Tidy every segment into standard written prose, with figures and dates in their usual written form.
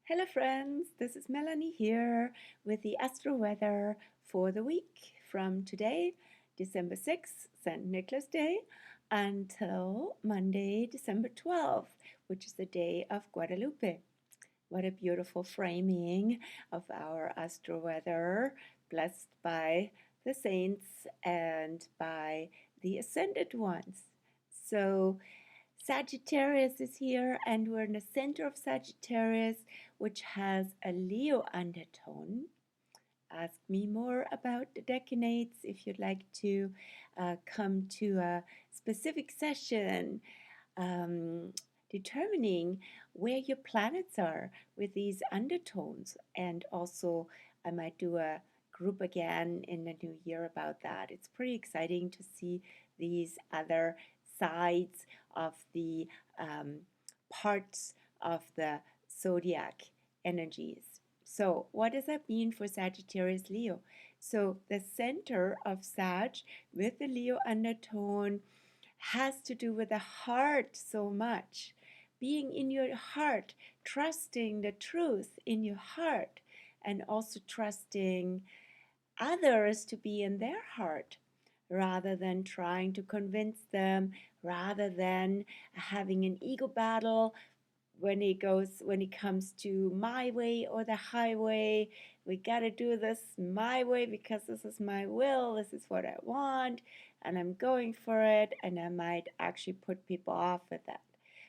Hello friends, this is Melanie here with the Astro Weather for the week from today, December 6th, St. Nicholas Day, until Monday, December 12th, which is the day of Guadalupe. What a beautiful framing of our Astro Weather, blessed by the saints and by the ascended ones. So Sagittarius is here, and we're in the center of Sagittarius, which has a Leo undertone. Ask me more about the decanates if you'd like to come to a specific session determining where your planets are with these undertones. And also, I might do a group again in the new year about that. It's pretty exciting to see these other sides of the parts of the zodiac energies. So, what does that mean for Sagittarius Leo? So, the center of Sag with the Leo undertone has to do with the heart so much. Being in your heart, trusting the truth in your heart, and also trusting others to be in their heart rather than trying to convince them, rather than having an ego battle when it comes to my way or the highway. We got to do this my way because this is my will, this is what I want, and I'm going for it, and I might actually put people off with that.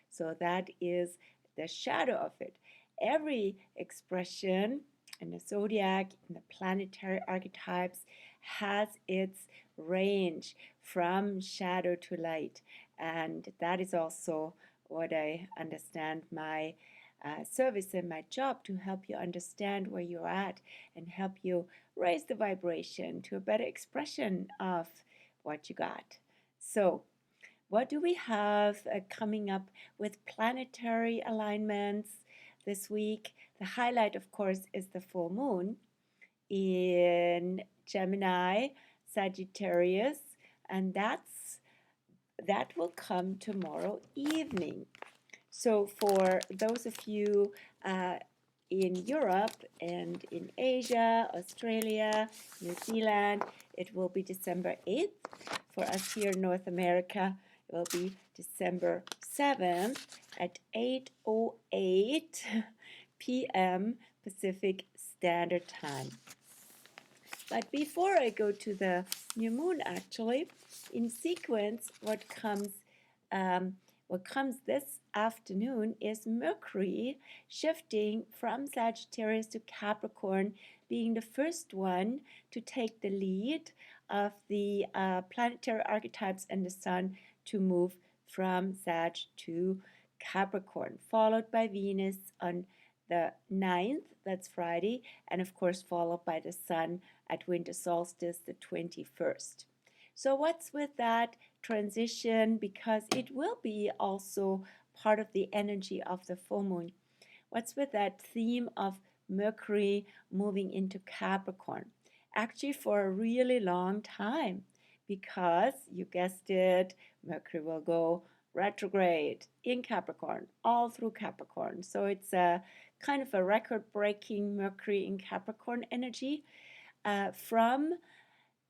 So that is the shadow of it. Every expression in the zodiac, in the planetary archetypes, has its range from shadow to light, and that is also what I understand my service and my job, to help you understand where you're at and help you raise the vibration to a better expression of what you got. So, what do we have coming up with planetary alignments this week? The highlight, of course, is the full moon in Gemini, Sagittarius, and that will come tomorrow evening. So for those of you in Europe and in Asia, Australia, New Zealand, it will be December 8th. For us here in North America, it will be December 7th at 8:08 p.m. Pacific Standard Time. But before I go to the new moon, actually, in sequence, what comes this afternoon is Mercury shifting from Sagittarius to Capricorn, being the first one to take the lead of the planetary archetypes and the Sun to move from Sag to Capricorn, followed by Venus on the 9th, that's Friday, and of course followed by the Sun at winter solstice, the 21st. So what's with that transition? Because it will be also part of the energy of the full moon. What's with that theme of Mercury moving into Capricorn? Actually, for a really long time, because you guessed it, Mercury will go retrograde in Capricorn, all through Capricorn. So it's a kind of a record-breaking Mercury in Capricorn energy from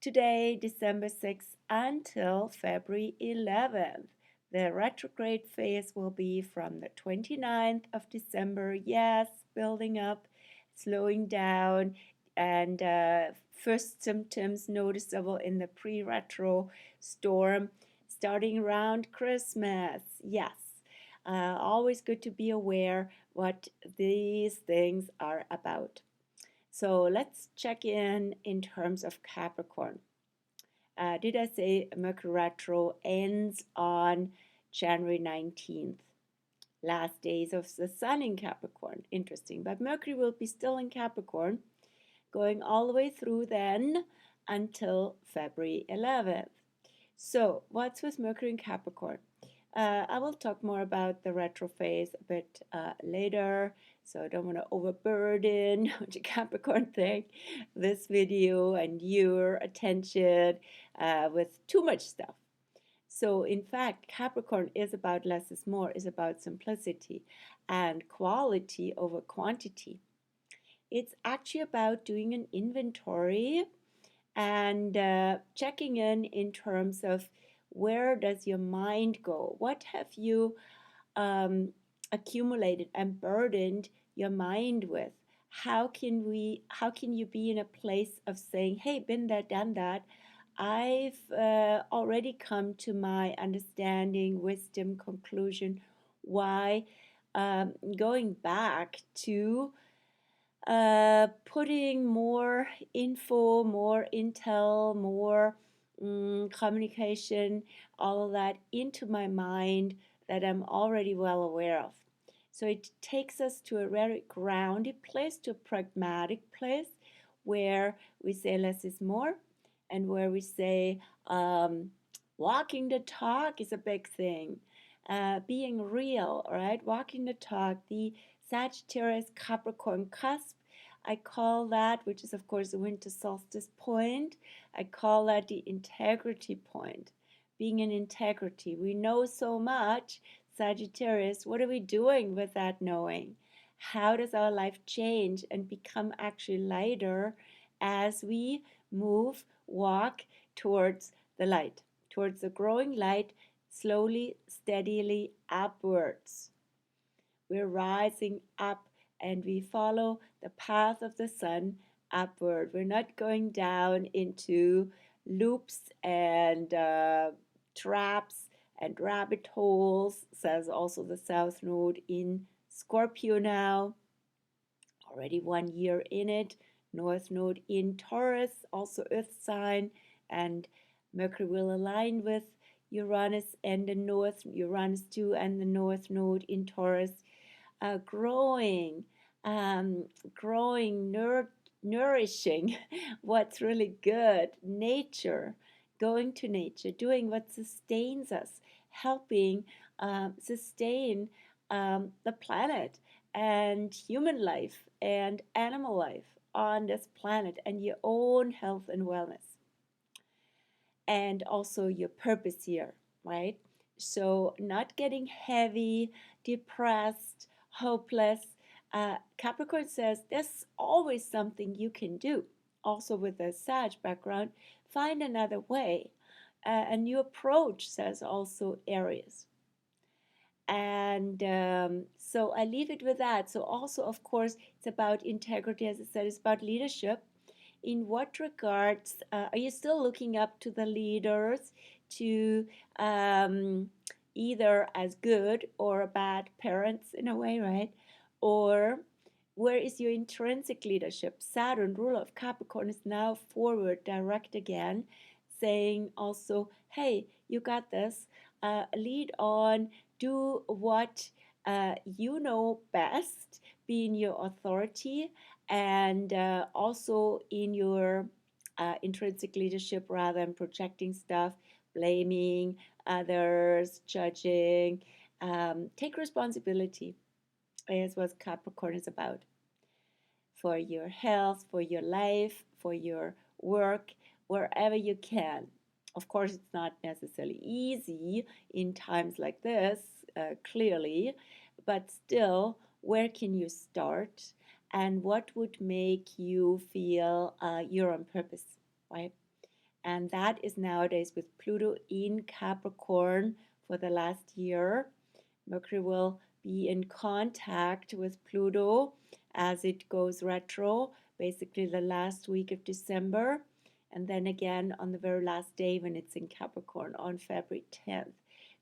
today, December 6th, until February 11th. The retrograde phase will be from the 29th of December, yes, building up, slowing down, and first symptoms noticeable in the pre-retro storm starting around Christmas. Yes, always good to be aware what these things are about. So let's check in terms of Capricorn. Did I say Mercury Retro ends on January 19th? Last days of the Sun in Capricorn. Interesting. But Mercury will be still in Capricorn, going all the way through then until February 11th. So what's with Mercury in Capricorn? I will talk more about the retro phase a bit later, so I don't want to overburden the Capricorn thing, this video and your attention with too much stuff. So in fact, Capricorn is about less is more, is about simplicity and quality over quantity. It's actually about doing an inventory and checking in terms of where does your mind go? What have you accumulated and burdened your mind with? How can you be in a place of saying, hey, been there, done that. I've already come to my understanding, wisdom, conclusion. Why? Going back to putting more info, more intel, more communication, all of that into my mind that I'm already well aware of. So it takes us to a very grounded place, to a pragmatic place where we say less is more, and where we say walking the talk is a big thing. Being real, right? Walking the talk, the Sagittarius Capricorn cusp, I call that, which is of course the winter solstice point, I call that the integrity point. Being in integrity. We know so much, Sagittarius. What are we doing with that knowing? How does our life change and become actually lighter as we walk towards the light, towards the growing light, slowly, steadily upwards? We're rising up and we follow the path of the sun upward. We're not going down into loops and traps and rabbit holes, says also the South Node in Scorpio now. Already 1 year in it. North Node in Taurus, also Earth sign, and Mercury will align with Uranus and the North, Uranus too, and the North Node in Taurus. Growing, growing, nourishing what's really good, nature, going to nature, doing what sustains us, helping sustain the planet and human life and animal life on this planet, and your own health and wellness, and also your purpose here, right? So, not getting heavy, depressed, hopeless. Capricorn says there's always something you can do. Also, with a Sag background, find another way. A new approach, says also Aries. And so I leave it with that. So, also, of course, it's about integrity, as I said, it's about leadership. In what regards are you still looking up to the leaders to either as good or bad parents in a way, right? Or where is your intrinsic leadership? Saturn, ruler of Capricorn, is now forward direct again, saying also, hey, you got this. Lead on, do what you know best, be in your authority, and also in your intrinsic leadership, rather than projecting stuff, blaming others, judging. Take responsibility, is what Capricorn is about, for your health, for your life, for your work, wherever you can. Of course, it's not necessarily easy in times like this, clearly, but still, where can you start? And what would make you feel you're on purpose, right? And that is nowadays with Pluto in Capricorn for the last year. Mercury will be in contact with Pluto as it goes retro, basically the last week of December, and then again on the very last day when it's in Capricorn on February 10th.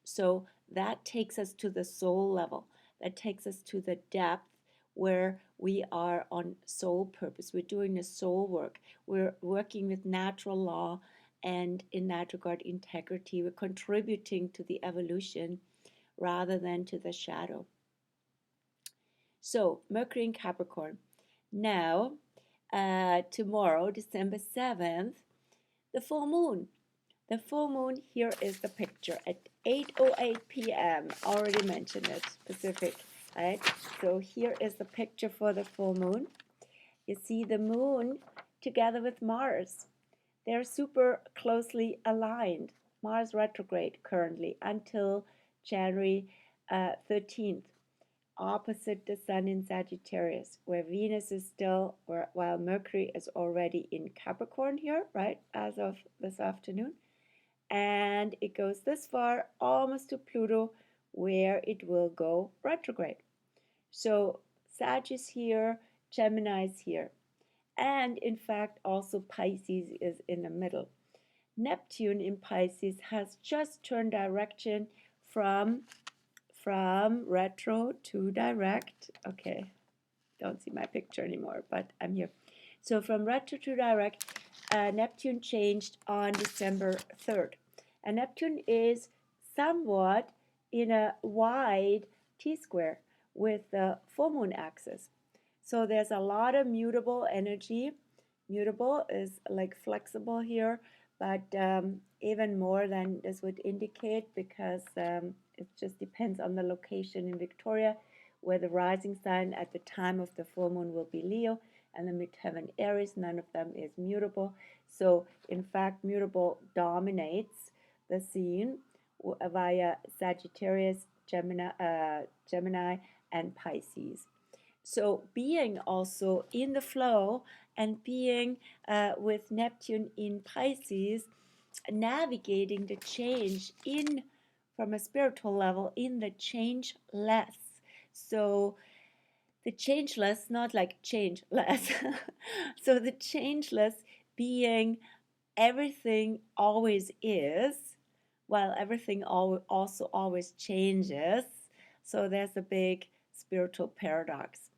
So that takes us to the soul level, that takes us to the depth where we are on soul purpose. We're doing the soul work. We're working with natural law and, in that regard, integrity. We're contributing to the evolution rather than to the shadow. So, Mercury in Capricorn. Now, tomorrow, December 7th, the full moon. The full moon, here is the picture at 8:08 p.m. Already mentioned it, Pacific, right? So here is the picture for the full moon. You see the moon together with Mars. They're super closely aligned. Mars retrograde currently until January 13th, opposite the Sun in Sagittarius, where Venus is still, while Mercury is already in Capricorn here, right, as of this afternoon. And it goes this far, almost to Pluto, where it will go retrograde. So Sag is here, Gemini is here. And in fact, also Pisces is in the middle. Neptune in Pisces has just turned direction from retro to direct. Okay, don't see my picture anymore, but I'm here. So from retro to direct, Neptune changed on December 3rd. And Neptune is somewhat in a wide T-square with the full moon axis. So there's a lot of mutable energy. Mutable is like flexible here, but even more than this would indicate, because it just depends on the location in Victoria, where the rising sign at the time of the full moon will be Leo, and the midheaven Aries. None of them is mutable. So in fact, mutable dominates the scene via Sagittarius, Gemini, and Pisces. So being also in the flow and being with Neptune in Pisces, navigating the change in, from a spiritual level, in the changeless. So the changeless, not like change less. So the changeless being everything always is, while everything also always changes. So there's a big spiritual paradox.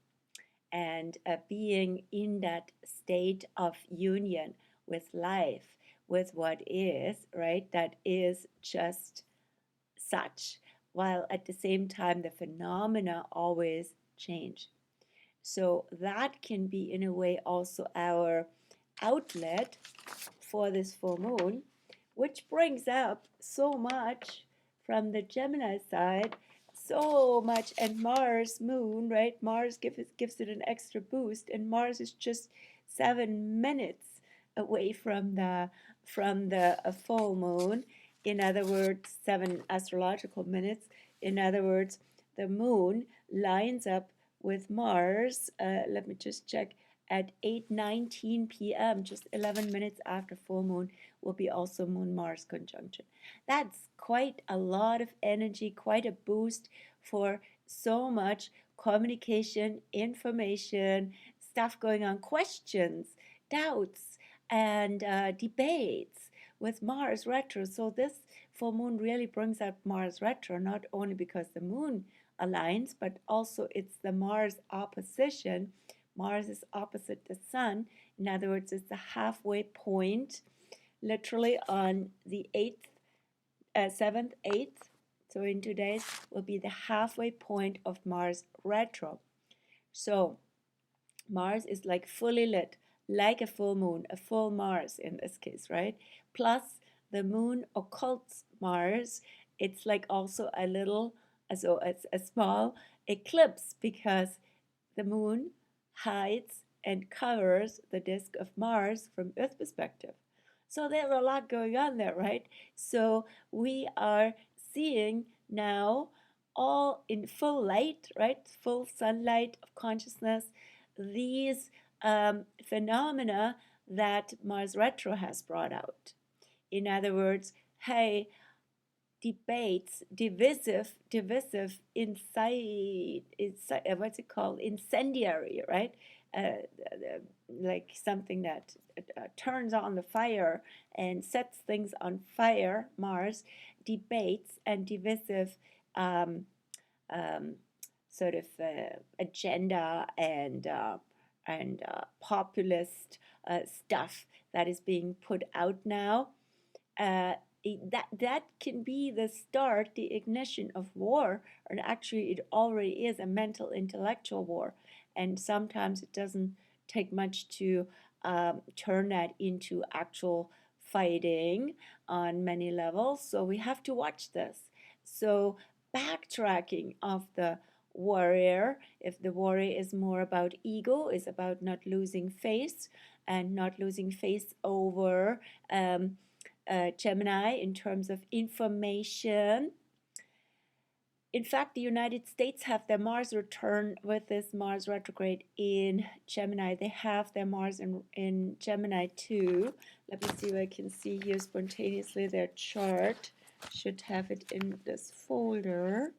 And being in that state of union with life, with what is, right? That is just such, while at the same time the phenomena always change. So that can be in a way also our outlet for this full moon, which brings up so much from the Gemini side, so much. And Mars moon, right? Mars gives it an extra boost, and Mars is just 7 minutes away from the full moon. In other words, 7 astrological minutes. In other words, the moon lines up with Mars. Let me just check. At 8:19 p.m., just 11 minutes after full moon, will be also Moon-Mars conjunction. That's quite a lot of energy, quite a boost for so much communication, information, stuff going on, questions, doubts, and debates with Mars retro. So this full moon really brings up Mars retro, not only because the moon aligns, but also it's the Mars opposition. Mars is opposite the Sun. In other words, it's the halfway point, literally on the 7th, 8th. So in 2 days will be the halfway point of Mars retro. So Mars is like fully lit, like a full moon, a full Mars in this case, right? Plus the moon occults Mars. It's like also a little, so it's a small eclipse, because the moon hides and covers the disk of Mars from Earth perspective. So there's a lot going on there, right? So we are seeing now, all in full light, right? Full sunlight of consciousness, these phenomena that Mars retro has brought out. In other words, hey, debates, divisive, inside, what's it called, incendiary, right? Like something that turns on the fire and sets things on fire, Mars, debates and divisive sort of agenda and populist stuff that is being put out now. That can be the start, the ignition of war, and actually it already is a mental intellectual war, and sometimes it doesn't take much to turn that into actual fighting on many levels. So we have to watch this. So backtracking of the warrior, if the warrior is more about ego, is about not losing face, and not losing face over Gemini in terms of information. In fact, the United States have their Mars return with this Mars retrograde in Gemini. They have their Mars in Gemini too. Let me see if I can see here spontaneously their chart. Should have it in this folder.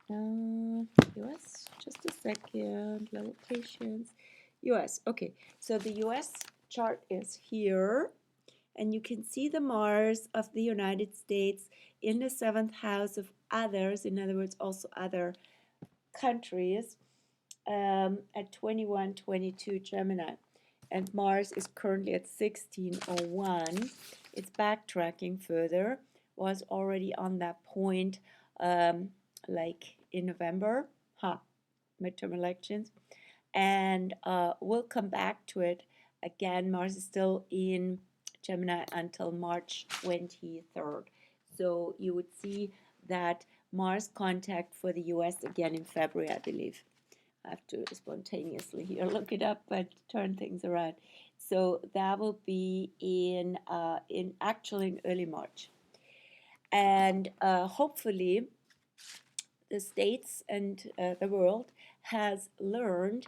US, just a second, little patience. US, okay, so the US chart is here, and you can see the Mars of the United States in the 7th house of others, in other words, also other countries, at 2122 Gemini. And Mars is currently at 1601. It's backtracking further, was already on that point like in November, midterm elections, and we'll come back to it again. Mars is still in Gemini until March 23rd. So you would see that Mars contact for the US again in February, I believe. I have to spontaneously here look it up, but turn things around. So that will be in actually in early March. And hopefully the states and the world has learned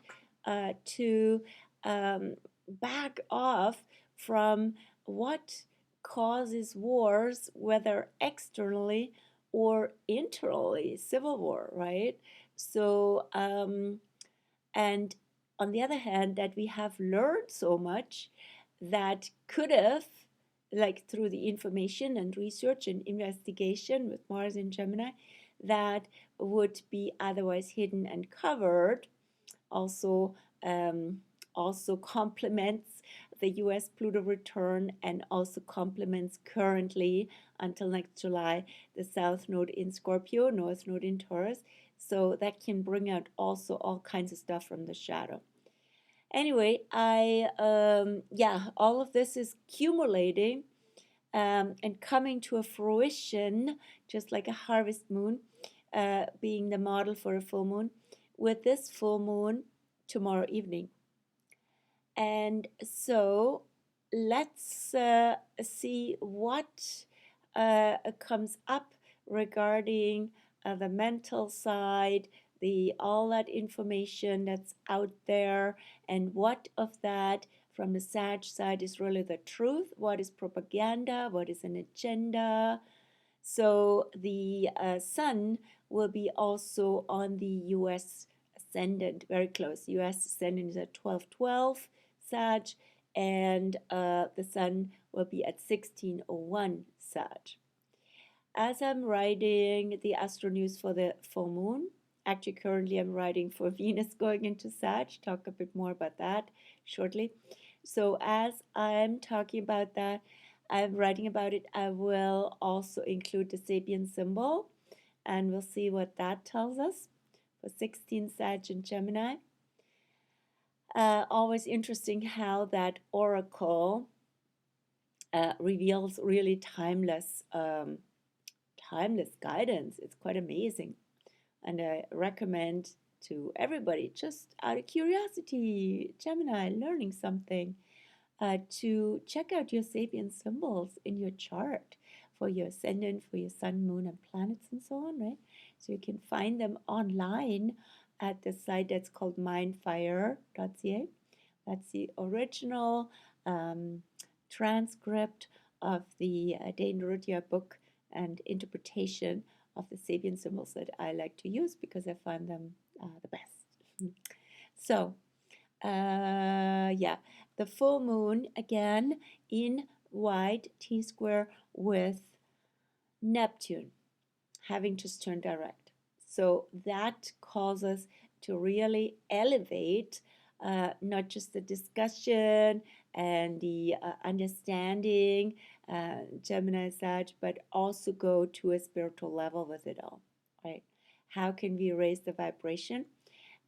to back off from what causes wars, whether externally or internally, civil war, right? So, and on the other hand, that we have learned so much that could have, like through the information and research and investigation with Mars and Gemini, that would be otherwise hidden and covered. Also, also complements the US Pluto return, and also complements currently until next July the South Node in Scorpio, North Node in Taurus. So that can bring out also all kinds of stuff from the shadow. Anyway, all of this is accumulating and coming to a fruition, just like a harvest moon, being the model for a full moon, with this full moon tomorrow evening. And so let's see what comes up regarding the mental side, all that information that's out there, and what of that from the Sag side is really the truth, what is propaganda, what is an agenda. So the Sun will be also on the US ascendant, very close. US ascendant is at 1212 Sag, and the Sun will be at 1601 Sag. As I'm writing the Astro News for the full moon, actually currently I'm writing for Venus going into Sag, talk a bit more about that shortly. So as I'm talking about that, I'm writing about it, I will also include the Sabian symbol, and we'll see what that tells us for 16 Sag and Gemini. Always interesting how that oracle reveals really timeless guidance. It's quite amazing, and I recommend to everybody, just out of curiosity, Gemini, learning something, to check out your Sabian symbols in your chart for your ascendant, for your sun, moon, and planets, and so on, right? So you can find them online at the site that's called mindfire.ca. That's the original transcript of the Dane Rudyard book and interpretation of the Sabian symbols that I like to use because I find them the best. So, the full moon again in wide T-square with Neptune, having just turned direct. So that causes to really elevate not just the discussion and the understanding, Gemini Sag, but also go to a spiritual level with it all, right? How can we raise the vibration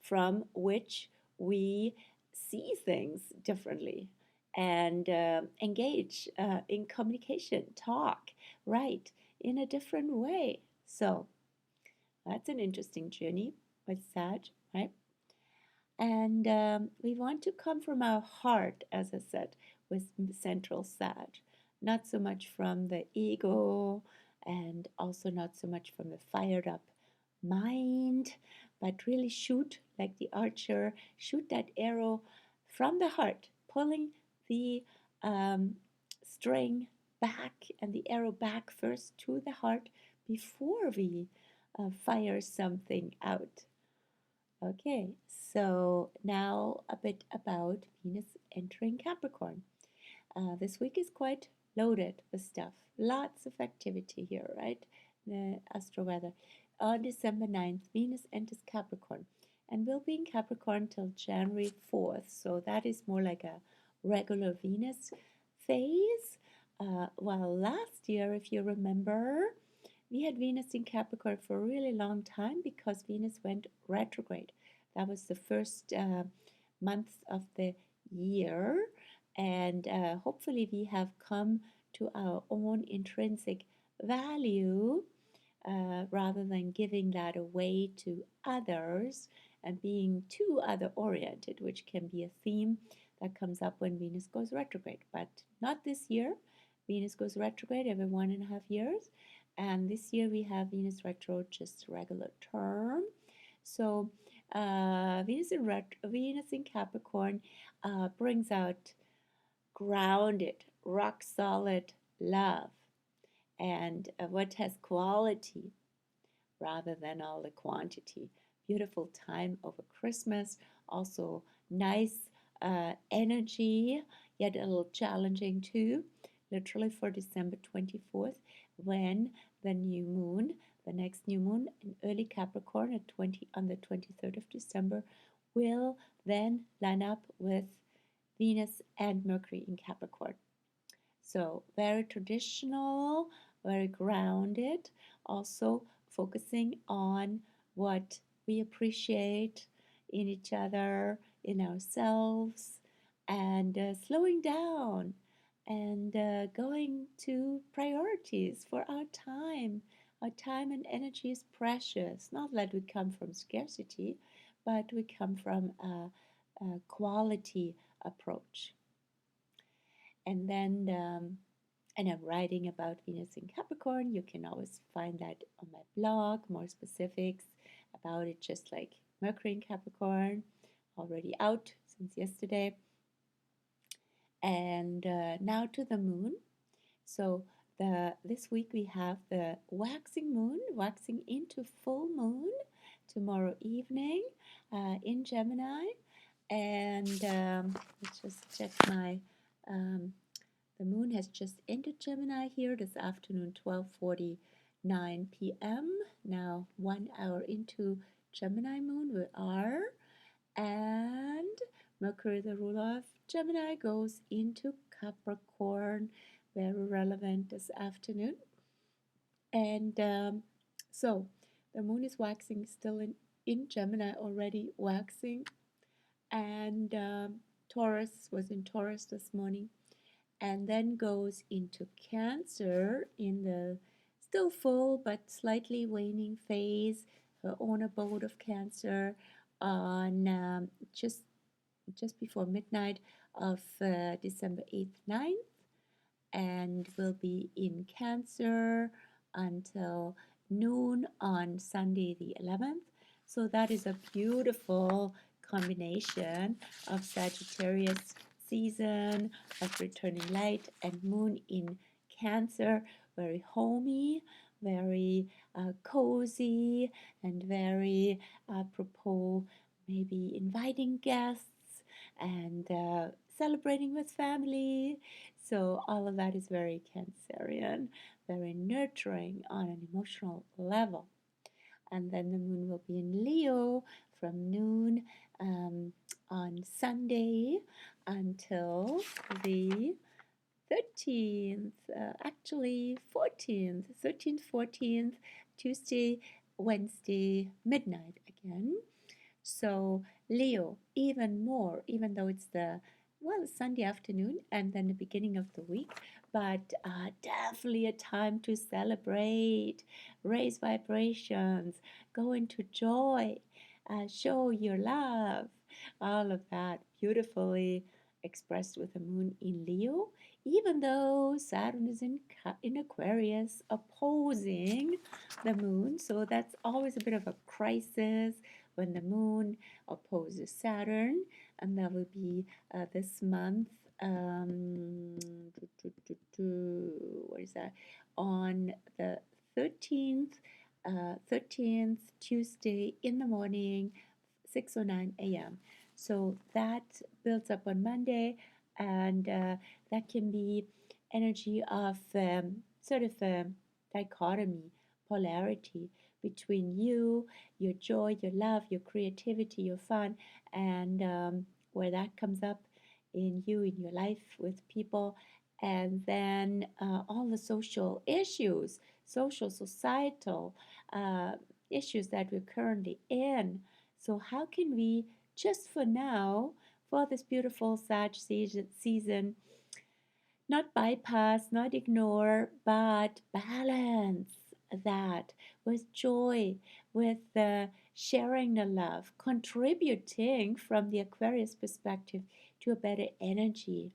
from which we see things differently and engage in communication, talk, write in a different way? So that's an interesting journey with Sag, right? And we want to come from our heart, as I said, with central Sag. not so much from the ego and also not so much from the fired up mind, but really shoot like the archer, shoot that arrow from the heart, pulling the um, string back and the arrow back first to the heart before we fire something out. Okay, so now a bit about Venus entering Capricorn. This week is quite loaded with stuff. Lots of activity here, right? The astro weather. On December 9th, Venus enters Capricorn and will be in Capricorn till January 4th. So that is more like a regular Venus phase. While last year, if you remember, we had Venus in Capricorn for a really long time because Venus went retrograde. That was the first month of the year, and hopefully, we have come to our own intrinsic value rather than giving that away to others and being too other oriented, which can be a theme that comes up when Venus goes retrograde. But not this year. Venus goes retrograde every 1.5 years. And this year we have Venus retro, just regular term. So Venus in Capricorn brings out grounded, rock solid love and what has quality rather than all the quantity. Beautiful time over Christmas, also nice energy, yet a little challenging too. Literally for December 24th, when the new moon, the next new moon in early Capricorn on the 23rd of December, will then line up with Venus and Mercury in Capricorn. So very traditional, very grounded, also focusing on what we appreciate in each other, in ourselves, and slowing down and going to priorities for our time. Our time and energy is precious. Not that we come from scarcity, but we come from a quality approach. And then and I'm writing about Venus in Capricorn. You can always find that on my blog, more specifics about it, just like Mercury in Capricorn, already out since yesterday. And now to the moon. So this week we have the waxing moon, waxing into full moon tomorrow evening in Gemini. And let's just check my the moon has just entered Gemini here this afternoon, 12:49 p.m. Now 1 hour into Gemini moon we are, and Mercury, the ruler of Gemini, goes into Capricorn, very relevant this afternoon. And so the moon is waxing still in Gemini, already waxing, and Taurus was in Taurus this morning, and then goes into Cancer in the still full but slightly waning phase, her own abode of Cancer, on just before midnight of December 8th, 9th, and will be in Cancer until noon on Sunday the 11th. So that is a beautiful combination of Sagittarius season of returning light and moon in Cancer, very homey, very cozy, and very apropos, maybe inviting guests and celebrating with family. So all of that is very Cancerian, very nurturing on an emotional level. And then the moon will be in Leo from noon on Sunday until the 13th, actually 14th, 13th, 14th, Tuesday, Wednesday, midnight again. So Leo, even more, even though it's the Sunday afternoon and then the beginning of the week, but definitely a time to celebrate, raise vibrations, go into joy, show your love, all of that beautifully expressed with the moon in Leo, even though Saturn is in Aquarius opposing the moon. So that's always a bit of a crisis when the moon opposes Saturn, and that will be this month. What is that? On the 13th, 13th Tuesday in the morning, 6:09 a.m. So that builds up on Monday, and that can be energy of sort of a dichotomy, polarity between you, your joy, your love, your creativity, your fun, and where that comes up in you, in your life with people, and then all the social issues, social, societal issues that we're currently in. So, how can we, just for now, for this beautiful Sag season, not bypass, not ignore, but balance that with joy, with sharing the love, contributing from the Aquarius perspective to a better energy.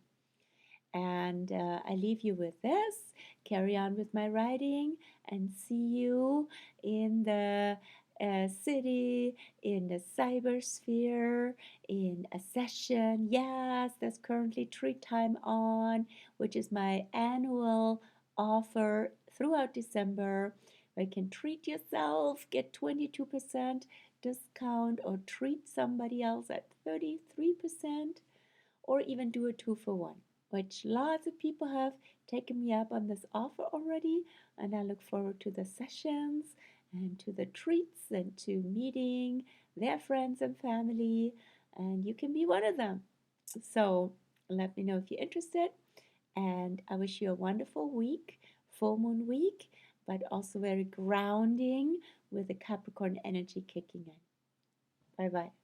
And I leave you with this. Carry on with my writing and see you in the city, in the cybersphere, in a session. Yes, there's currently Treat Time on, which is my annual offer throughout December. Where you can treat yourself, get 22% discount, or treat somebody else at 33%, or even do a 2-for-1, which lots of people have taken me up on this offer already. And I look forward to the sessions and to the treats and to meeting their friends and family. And you can be one of them. So let me know if you're interested. And I wish you a wonderful week, full moon week, but also very grounding with the Capricorn energy kicking in. Bye bye.